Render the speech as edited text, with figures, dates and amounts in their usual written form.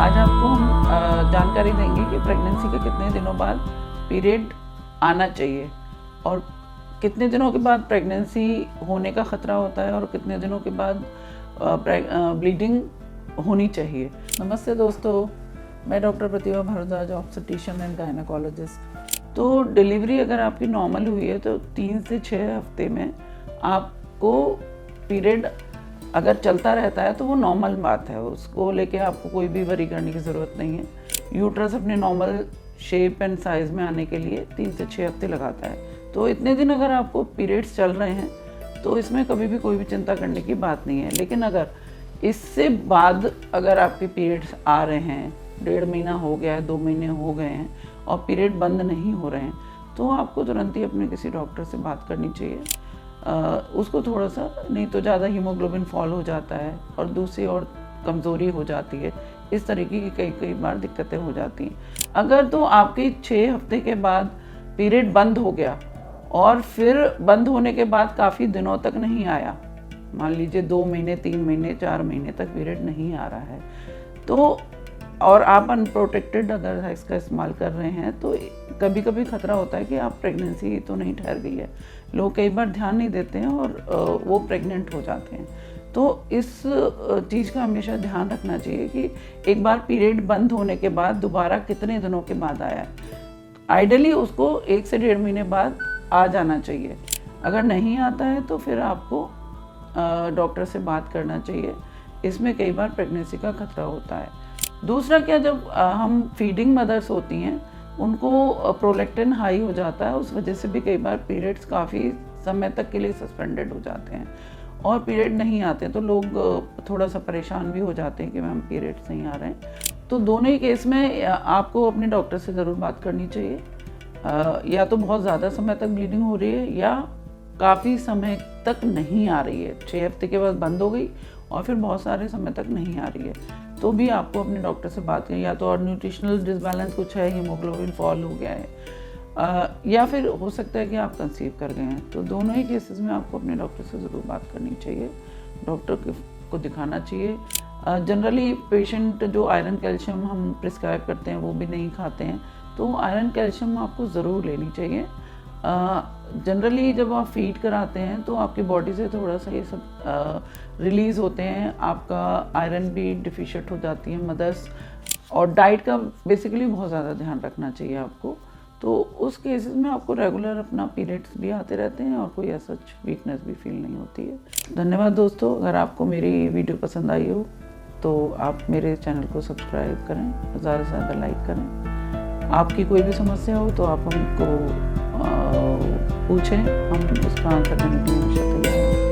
आज आपको हम जानकारी देंगे कि प्रेगनेंसी के कितने दिनों बाद पीरियड आना चाहिए और कितने दिनों के बाद प्रेगनेंसी होने का ख़तरा होता है और कितने दिनों के बाद ब्लीडिंग होनी चाहिए। नमस्ते दोस्तों, मैं doctor Pratibha Bhardwaj, obstetrician and gynaecologist. तो डिलीवरी अगर आपकी नॉर्मल हुई है तो 3 से 6 हफ्ते में आपको पीरियड अगर चलता रहता है तो वो नॉर्मल बात है, उसको लेके आपको कोई भी वरी करने की ज़रूरत नहीं है। यूट्रस अपने नॉर्मल शेप एंड साइज़ में आने के लिए 3 से 6 हफ्ते लगाता है। तो इतने दिन अगर आपको पीरियड्स चल रहे हैं तो इसमें कभी भी कोई भी चिंता करने की बात नहीं है। लेकिन अगर इससे बाद अगर आपके पीरियड्स आ रहे हैं, 1.5 महीना हो गया है, 2 महीने हो गए हैं और पीरियड बंद नहीं हो रहे हैं, तो आपको तुरंत ही अपने किसी डॉक्टर से बात करनी चाहिए। उसको थोड़ा सा, नहीं तो ज़्यादा हीमोग्लोबिन फॉल हो जाता है और दूसरी और कमज़ोरी हो जाती है। इस तरीके की कई बार दिक्कतें हो जाती हैं। अगर तो आपके 6 हफ्ते के बाद पीरियड बंद हो गया और फिर बंद होने के बाद काफ़ी दिनों तक नहीं आया, मान लीजिए 2 महीने, 3 महीने, 4 महीने तक पीरियड नहीं आ रहा है, तो और आप अनप्रोटेक्टेड अगर इसका इस्तेमाल कर रहे हैं तो कभी कभी खतरा होता है कि आप प्रेगनेंसी तो नहीं ठहर गई है। लोग कई बार ध्यान नहीं देते हैं और वो प्रेग्नेंट हो जाते हैं। तो इस चीज़ का हमेशा ध्यान रखना चाहिए कि एक बार पीरियड बंद होने के बाद दोबारा कितने दिनों के बाद आया है। आइडियली उसको 1 से 1.5 महीने बाद आ जाना चाहिए। अगर नहीं आता है तो फिर आपको डॉक्टर से बात करना चाहिए। इसमें कई बार प्रेगनेंसी का खतरा होता है। दूसरा क्या, जब हम फीडिंग मदर्स होती हैं उनको प्रोलैक्टिन हाई हो जाता है, उस वजह से भी कई बार पीरियड्स काफ़ी समय तक के लिए सस्पेंडेड हो जाते हैं और पीरियड नहीं आते हैं तो लोग थोड़ा सा परेशान भी हो जाते हैं कि मैम पीरियड्स नहीं आ रहे हैं। तो दोनों ही केस में आपको अपने डॉक्टर से ज़रूर बात करनी चाहिए। या तो बहुत ज़्यादा समय तक ब्लीडिंग हो रही है या काफ़ी समय तक नहीं आ रही है, 6 हफ्ते के बाद बंद हो गई और फिर बहुत सारे समय तक नहीं आ रही है, तो भी आपको अपने डॉक्टर से बात करें। या तो और न्यूट्रिशनल डिसबैलेंस कुछ है, हीमोग्लोबिन फॉल हो गया है, या फिर हो सकता है कि आप कंसीव कर गए हैं। तो दोनों ही केसेस में आपको अपने डॉक्टर से ज़रूर बात करनी चाहिए, डॉक्टर को दिखाना चाहिए। जनरली पेशेंट जो आयरन कैल्शियम हम प्रिस्क्राइब करते हैं वो भी नहीं खाते हैं, तो आयरन कैल्शियम आपको ज़रूर लेनी चाहिए। जनरली जब आप फीड कराते हैं तो आपकी बॉडी से थोड़ा सा ये सब रिलीज़ होते हैं, आपका आयरन भी डिफिशिएंट हो जाती है मदर्स, और डाइट का बेसिकली बहुत ज़्यादा ध्यान रखना चाहिए आपको। तो उस केसेस में आपको रेगुलर अपना पीरियड्स भी आते रहते हैं और कोई ऐसा वीकनेस भी फील नहीं होती है। धन्यवाद दोस्तों। अगर आपको मेरी वीडियो पसंद आई हो तो आप मेरे चैनल को सब्सक्राइब करें, ज़्यादा से ज़्यादा लाइक करें। आपकी कोई भी समस्या हो तो आप हमको पूछें, हम उसका आंसर करने के लिए हमेशा तैयार हैं।